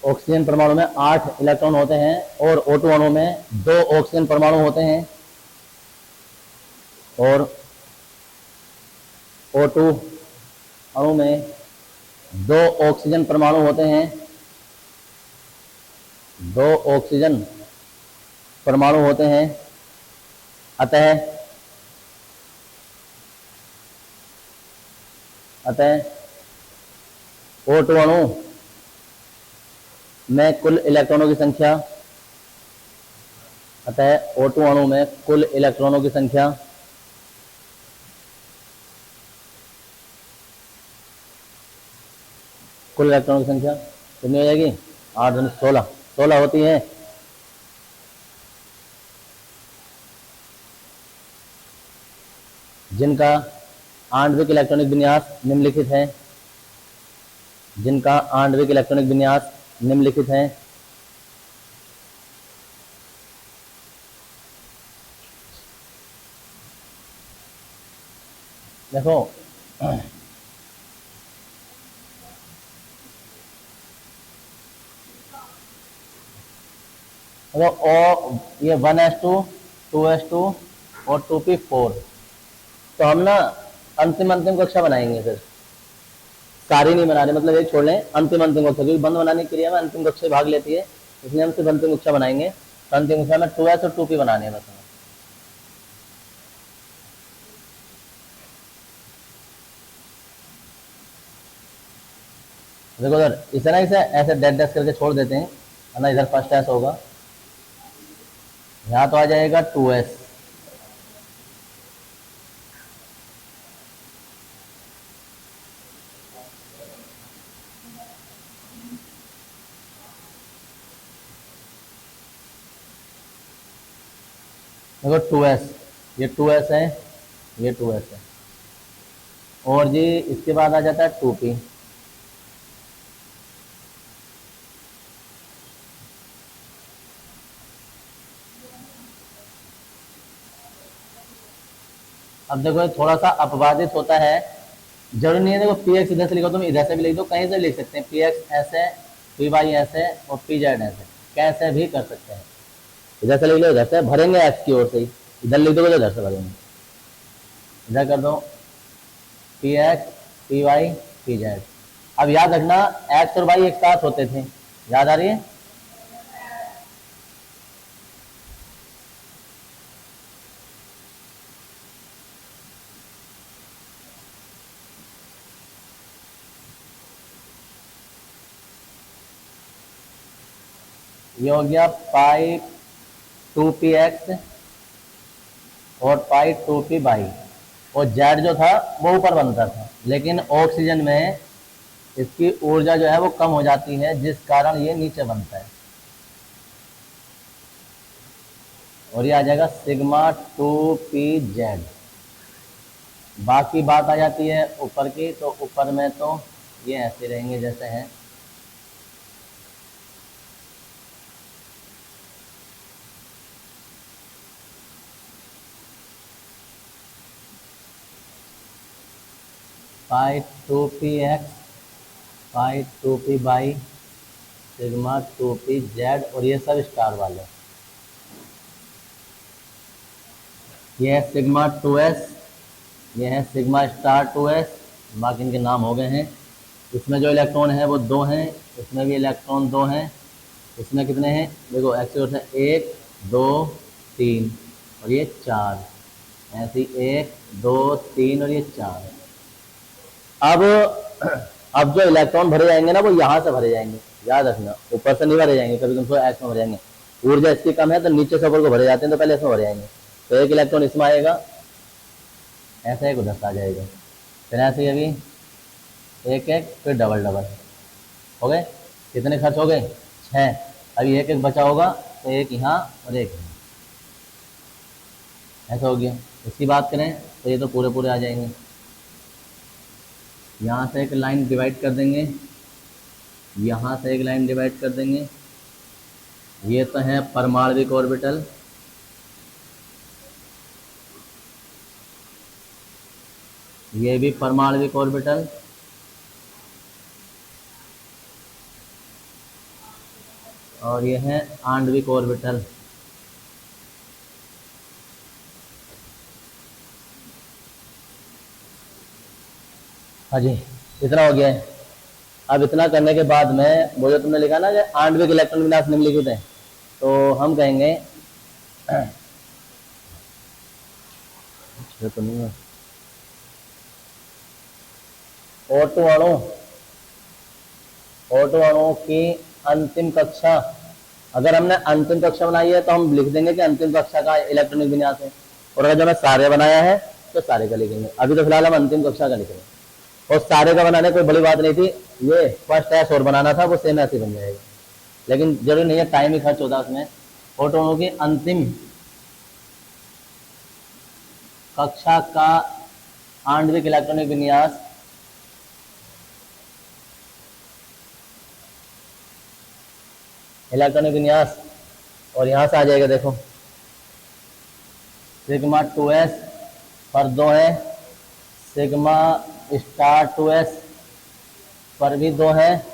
Oxygen परमाणु में 8 electron होते हैं और O2 अणु में 2 ऑक्सीजन परमाणु होते हैं और O2 अणु में 2 ऑक्सीजन परमाणु होते हैं, 2 ऑक्सीजन परमाणु होते हैं। अतः O2 अणु में कुल इलेक्ट्रॉनों की संख्या O2 अणु में कुल इलेक्ट्रॉनों की संख्या कितनी हो जाएगी? 8 दूनी 16 होती है। जिनका आणविक इलेक्ट्रॉनिक विन्यास निम्नलिखित है, देखो ये 1s2 2s2 और 2p4। तो हम ना अंतिम कक्षा बनाएंगे, फिर सारी नहीं बना रहे, मतलब एक छोड़ लें, अंतिम कक्षा, क्योंकि बंद बनाने की क्रिया में अंतिम कक्षा भाग लेती है, इसलिए हम सिर्फ अंतिम कक्षा बनाएंगे। तो अंतिम कक्षा में 2s और 2p बनाने हैं बस। देखो इधर इसे ऐसे डैश करके छोड़ देते हैं, है ना। इधर फर्स्ट एस होगा, यहाँ तो आ जाएगा 2s, देखो 2s, ये 2s है, ये 2s है, और जी इसके बाद आ जाता है 2p। अब देखो थोड़ा सा अपवादित होता है, जरूरी नहीं है। देखो px इधर से लिखो, तुम इधर से भी लिख दो, कहीं से लिख सकते हैं। px ऐसे, py ऐसे और pz ऐसे, कैसे भी कर सकते हैं। इधर से लिख लो, इधर से भरेंगे x की ओर से ही, इधर लिख दोगे तो इधर से भरेंगे। इधर कर दो px py pz। अब याद रखना x और y एक साथ होते थे, याद आ रही है? ये हो गया पाई 2px और पाई 2py, और जेड जो था वो ऊपर बनता था, लेकिन ऑक्सीजन में इसकी ऊर्जा जो है वो कम हो जाती है, जिस कारण ये नीचे बनता है, और ये आ जाएगा सिग्मा 2pz। बाकी बात आ जाती है ऊपर की, तो ऊपर में तो ये ऐसे रहेंगे जैसे हैं। पाई 2px पाई 2py सिग्मा 2pz, और ये सब स्टार वाले। ये है सिग्मा 2s, ये है सिग्मा स्टार 2s, बाकी इनके नाम हो गए हैं। इसमें जो इलेक्ट्रॉन है वो 2 हैं, इसमें भी इलेक्ट्रॉन 2 हैं। इसमें कितने हैं? देखो एक्स ओर से 1 2 3 और ये 4, ऐसे ही 1 2 3 और ये 4। अब जो इलेक्ट्रॉन भरे जाएंगे ना, वो यहाँ से भरे जाएंगे, याद रखना, ऊपर से नहीं भरे जाएंगे। कभी तुमको एक्स में भरे जाएंगे, ऊर्जा इसकी कम है तो नीचे से ऊपर को भरे जाते हैं, तो पहले इसमें भरे जाएंगे। तो एक इलेक्ट्रॉन इसमें आएगा, ऐसे एक उधर से आ जाएगा, फिर ऐसे अभी एक एक, फिर डबल डबल हो गए। कितने खर्च हो गए? 6। अभी एक एक बचा होगा, तो एक यहाँ और एक यहाँ, ऐसा हो गया। इसकी बात करें तो ये तो पूरे पूरे आ जाएंगे। यहाँ से एक लाइन डिवाइड कर देंगे, यहाँ से एक लाइन डिवाइड कर देंगे। ये तो है परमाणविक ऑर्बिटल, ये भी परमाणविक ऑर्बिटल, और ये है आणविक ऑर्बिटल। हाँ जी, इतना हो गया है। अब इतना करने के बाद में वो जो तुमने लिखा ना कि आणविक इलेक्ट्रॉन विन्यास निम्नलिखित है, तो हम कहेंगे तो नहीं है ऑटो अणु की अंतिम कक्षा। अगर हमने अंतिम कक्षा बनाई है तो हम लिख देंगे कि अंतिम कक्षा का इलेक्ट्रॉनिक विन्यास है, और अगर जो हमने सारे बनाया है तो सारे का लिखेंगे। अभी तो फिलहाल हम अंतिम कक्षा का लिखेंगे, और सारे का बनाने कोई बड़ी बात नहीं थी, ये फर्स्ट एस और बनाना था, वो सेम ऐसे बन जाएगा, लेकिन जरूरी नहीं है, टाइम ही खर्च होता है उसमें। ऑटो अणु की अंतिम कक्षा का आणविक इलेक्ट्रॉनिक विन्यास और यहां से आ जाएगा, देखो सिग्मा 2s पर 2 है, सिग्मा स्टार 2s पर भी 2 है,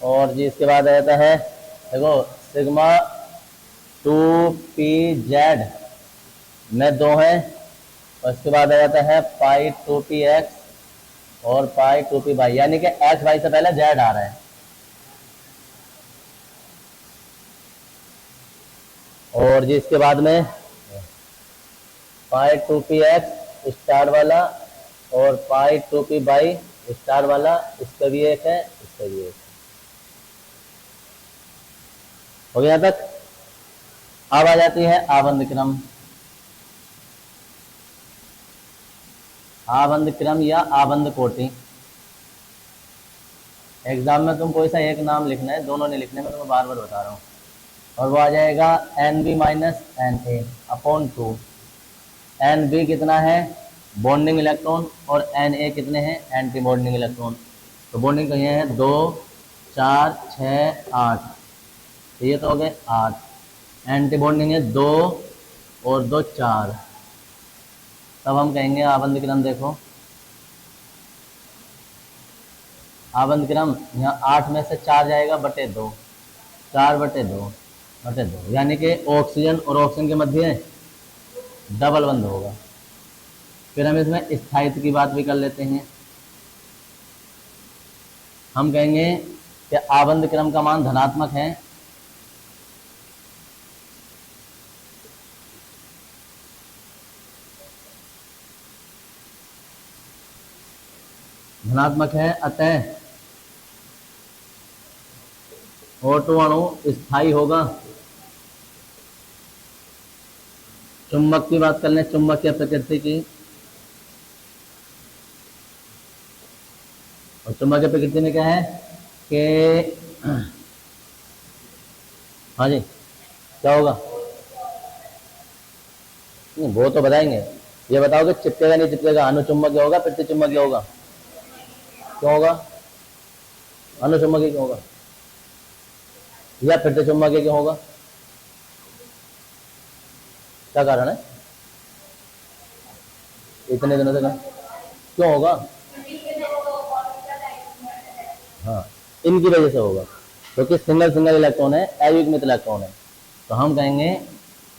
और जी इसके बाद आ जाता है देखो सिग्मा 2pz में 2 है, और इसके बाद आ जाता है पाई 2px और पाई 2py, यानी कि x y से पहले z आ रहा है, और जी इसके बाद में पाई 2px स्टार वाला और पाई 2py स्टार वाला, इसका भी एक है, इसका भी एक। हो गया तक। अब आ जाती है आबंध क्रम। आबंध क्रम या आबंध कोटि। एग्जाम में तुम कोई सा एक नाम लिखना है, दोनों नहीं लिखने में, तो मैं बार बार बता रहा हूँ, और वो आ जाएगा NB minus NA upon 2। NB कितना है बॉन्डिंग इलेक्ट्रॉन, और NA कितने हैं एंटी बॉन्डिंग इलेक्ट्रॉन। तो बॉन्डिंग कहीं है 2 4 6 8, तो ये तो हो गए 8। एंटी बॉन्डिंग है 2 और 2 4। तब हम कहेंगे आबंध क्रम, देखो आबंध क्रम यहाँ 8 में से 4 जाएगा बटे 2, 4 बटे 2 बटे 2, यानी कि ऑक्सीजन और ऑक्सीजन के मध्य डबल बंध होगा। फिर हम इसमें स्थायित्व की बात भी कर लेते हैं। हम कहेंगे कि आबंध क्रम का मान धनात्मक है अतः ऑटो अणु स्थायी होगा। चुंबक की बात कर लें, चुंबकीय प्रकृति की, और चुंबकीय प्रकृति में क्या है कि हाँ जी क्या होगा, नहीं वो तो बताएंगे, ये बताओ कि चिपकेगा नहीं चिपकेगा, अनुचुंबकीय होगा प्रतिचुंबकीय होगा, क्यों होगा अनुचुंबकीय क्यों होगा, या प्रतिचुंबकीय क्यों होगा, क्या कारण है, इतने दिनों से क्यों होगा, हाँ इनकी वजह से होगा, क्योंकि सिंगल सिंगल इलेक्ट्रॉन है, अयुग्मित इलेक्ट्रॉन है। तो हम कहेंगे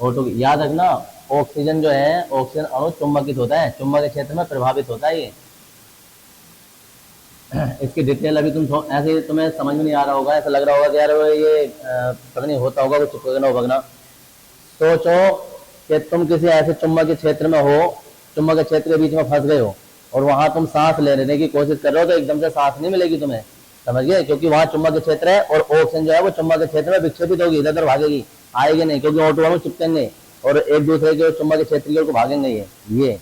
ऑटो, याद रखना ऑक्सीजन जो है, ऑक्सीजन अणु चुंबकित होता है, चुंबकीय क्षेत्र में प्रभावित होता है ये। इसकी डिटेल अभी तुम ऐसे तुम्हें समझ में नहीं आ रहा होगा, ऐसा लग रहा होगा कि यार ये पता नहीं होता होगा, कुछ चिपकना भगना। सोचो कि तुम किसी ऐसे चुंबकीय क्षेत्र में हो, चुंबकीय क्षेत्र के बीच में फंस गए हो, और वहां तुम सांस लेने की कोशिश कर रहे हो, तो एकदम से सांस नहीं मिलेगी तुम्हें, समझ गए, क्योंकि वहां चुंबकीय क्षेत्र है, और ऑक्सीजन जो है वो चुंबकीय क्षेत्र में विक्षेपित होगी, इधर उधर भागेगी, आएगी नहीं, क्योंकि ऑटो अणु चिपकेंगे और एक दूसरे के चुंबकीय क्षेत्र की ओर भागेंगे ये।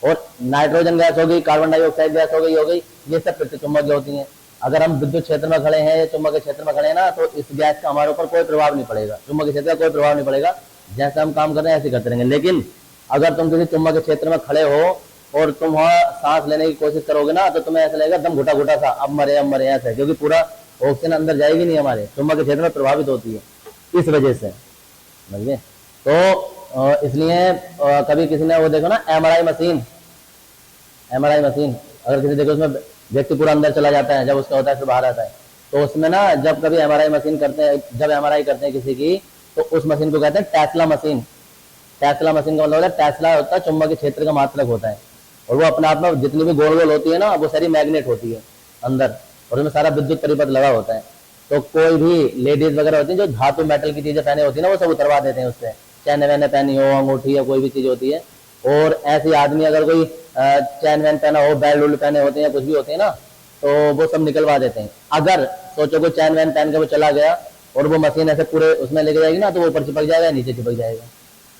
और नाइट्रोजन गैस हो गई, कार्बन डाइऑक्साइड गैस हो गई, ये सब प्रतिचुंबकीय होती हैं। अगर हम विद्युत क्षेत्र में खड़े हैं या चुंबकीय क्षेत्र में खड़े हैं ना, तो इस गैस का हमारे ऊपर कोई प्रभाव नहीं पड़ेगा, चुंबकीय क्षेत्र का कोई प्रभाव नहीं पड़ेगा, जैसे हम काम कर रहे हैं ऐसे करते रहेंगे। लेकिन अगर तुम किसी चुंबकीय क्षेत्र में खड़े हो और तुम वहां सांस लेने की कोशिश करोगे ना, तो तुम्हें ऐसा लगेगा दम घुटा घुटा सा, अब मरे ऐसा, क्योंकि पूरा ऑक्सीजन अंदर जाएगी नहीं, हमारे चुंबकीय क्षेत्र में प्रभावित होती है, इस वजह से, समझिए। तो इसलिए कभी किसी ने वो देखो ना एमआरआई मशीन, अगर किसी देखो उसमें व्यक्ति पूरा अंदर चला जाता है, जब उसका होता है फिर बाहर आता है, तो उसमें ना जब कभी एमआरआई मशीन करते हैं, जब एमआरआई करते हैं किसी की, तो उस मशीन को कहते हैं टेस्ला मशीन। टेस्ला मशीन का मतलब होता है, टेस्ला होता है चुंबकीय क्षेत्र का मात्रक होता है, और वो अपने आप में जितनी भी गोल गोल होती है ना, वो सारी मैग्नेट होती है अंदर, और उसमें सारा विद्युत परिपथ लगा होता है। तो कोई भी लेडीज वगैरह होती है जो धातु मेटल की चीजें पहने होती है ना, वो सब उतरवा देते हैं उससे, चैन वैन पहनी हो, अंगूठी या कोई भी चीज होती है। और ऐसे आदमी अगर कोई चैन वैन पहना हो, बेल्ट उल्ट पहने होते हैं या कुछ भी होते हैं ना, तो वो सब निकलवा देते हैं। अगर सोचो कोई चैन वैन पहन के वो चला गया और वो मशीन ऐसे पूरे उसमें लेके जाएगी ना, तो वो ऊपर चिपक जाएगा, नीचे चिपक जाएगा,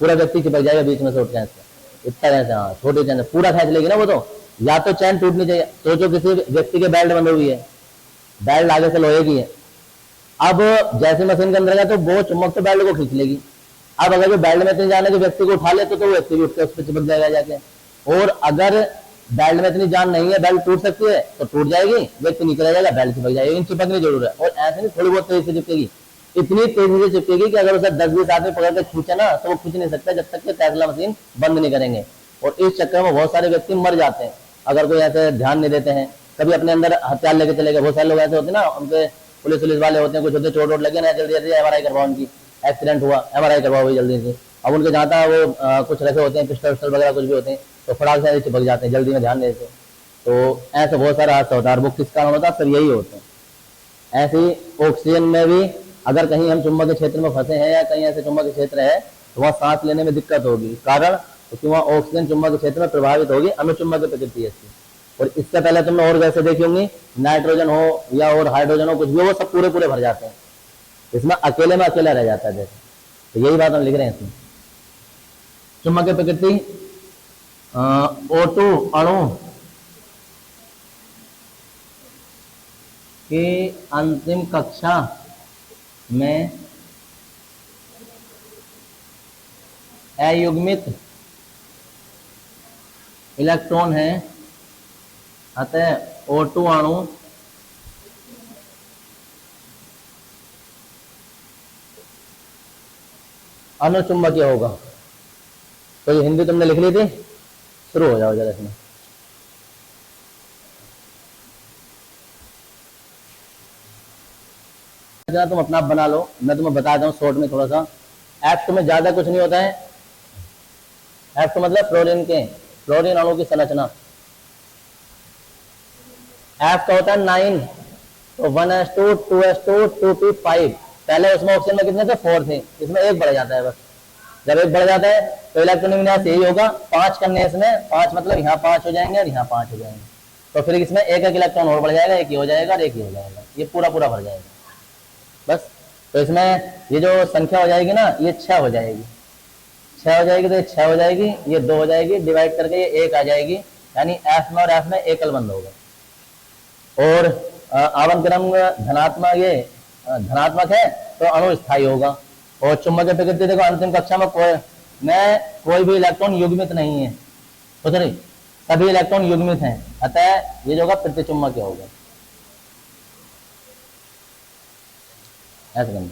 पूरा व्यक्ति चिपक जाएगा बीच में से उठ के ऐसे, इतना ऐसे। हाँ, छोटी चैन पूरा खींच लेगी ना वो, तो या तो चैन टूटनी चाहिए। सोचो किसी व्यक्ति के बेल्ट बंधी हुई है, बेल्ट आगे से लोहे की है, अब जैसे मशीन के अंदर गया तो वो चुम्बक से बेल्ट को खींच लेगी। अब अगर वो बेल्ट में इतनी जाने के व्यक्ति को उठा ले तो वो व्यक्ति भी उठ के उस पर चिपक जाएगा जाके। और अगर बेल्ट में इतनी जान नहीं है, बेल्ट टूट सकती है तो टूट जाएगी, व्यक्ति नीचे रह जाएगा, बेल्ट चिपक जाएगी। इन चिपकने जरूर है, और ऐसे नहीं थोड़ी बहुत तेजी से चिपकेगी, इतनी तेजी से चिपकेगी कि अगर उसे 10-20 आदमी पकड़ के खींचे ना तो वो खींच नहीं सकता जब तक कि टेस्ला मशीन बंद नहीं करेंगे। और इस चक्कर में बहुत सारे व्यक्ति मर जाते हैं अगर कोई ऐसे ध्यान नहीं देते हैं। कभी अपने अंदर हथियार लेके चले गए, बहुत सारे लोग ऐसे होते हैं ना, उनके पुलिस वाले होते हैं, कुछ होते चोट वोट लगे ना, जल्दी जल्दी एमआरआई करवाओ, उनकी एक्सीडेंट हुआ, एमआरआई करवाओ भाई जल्दी से। अब उनके जहाँ था वो कुछ रखे होते हैं, पिस्टल वगैरह कुछ भी होते हैं, तो फटाक से चिपक जाते हैं, जल्दी में ध्यान देते। तो ऐसा बहुत सारा हादसा होता है, और वो किस कारण होता है, सब यही होते हैं। ऐसे ही ऑक्सीजन में भी अगर कहीं हम चुंबक के क्षेत्र में फंसे हैं या कहीं ऐसे चुंबक के क्षेत्र है तो वहाँ सांस लेने में दिक्कत होगी, कारण क्योंकि वहाँ ऑक्सीजन चुंबक के क्षेत्र में प्रभावित होगी, अनुचुंबक की प्रकृति है इसकी। और इससे पहले तुमने और गैसें देखी होंगी, नाइट्रोजन हो या और हाइड्रोजन हो, कुछ भी हो, वो सब पूरे पूरे भर जाते हैं, इसमें अकेले में अकेला रह जाता है जैसे। तो यही बात हम लिख रहे हैं इसमें। चुंबक की प्रकृति, O2 अणु की अंतिम कक्षा में अयुग्मित इलेक्ट्रॉन है, अतः O2 अणु अनुचुंबकीय होगा। तो ये हिंदी तुमने लिख ली थी, शुरू हो जाओ जरा इसमें। जरा तुम अपना बना लो, मैं तुम्हें बता दूं शॉर्ट में थोड़ा सा। एफ में ज्यादा कुछ नहीं होता है, एफ मतलब फ्लोरीन अणु की संरचना। एफ का होता है 9, तो 1s2 2s2 2p5। पहले उसमें ऑप्शन में कितने थे, 4 थे, इसमें एक बढ़ जाता है बस। जब एक बढ़ जाता है तो इलेक्ट्रॉनिक विन्यास यही होगा, 5 करने इसमें, 5 मतलब यहाँ 5 हो जाएंगे और यहाँ 5 हो जाएंगे, तो फिर इसमें एक एक इलेक्ट्रॉन और बढ़ जाएगा, एक ही हो जाएगा और एक ही हो जाएगा, ये पूरा पूरा भर जाएगा बस। तो इसमें ये जो संख्या हो जाएगी ना, ये 6 हो जाएगी, 6 हो जाएगी, तो ये 6 हो जाएगी, ये 2 हो जाएगी, डिवाइड करके ये 1 आ जाएगी, यानी एफ में और एफ में एकल बंद होगा। और आवन क्रम धनात्मक, ये धनात्मक है तो अणु स्थायी होगा। और चुंबक की प्रकृति देखो, अंतिम कक्षा में कोई भी इलेक्ट्रॉन युग्मित नहीं है, तो सभी इलेक्ट्रॉन युग्मित हैं, अतः ये जो होगा प्रतिचुंबकीय होगा। ऐसे करना।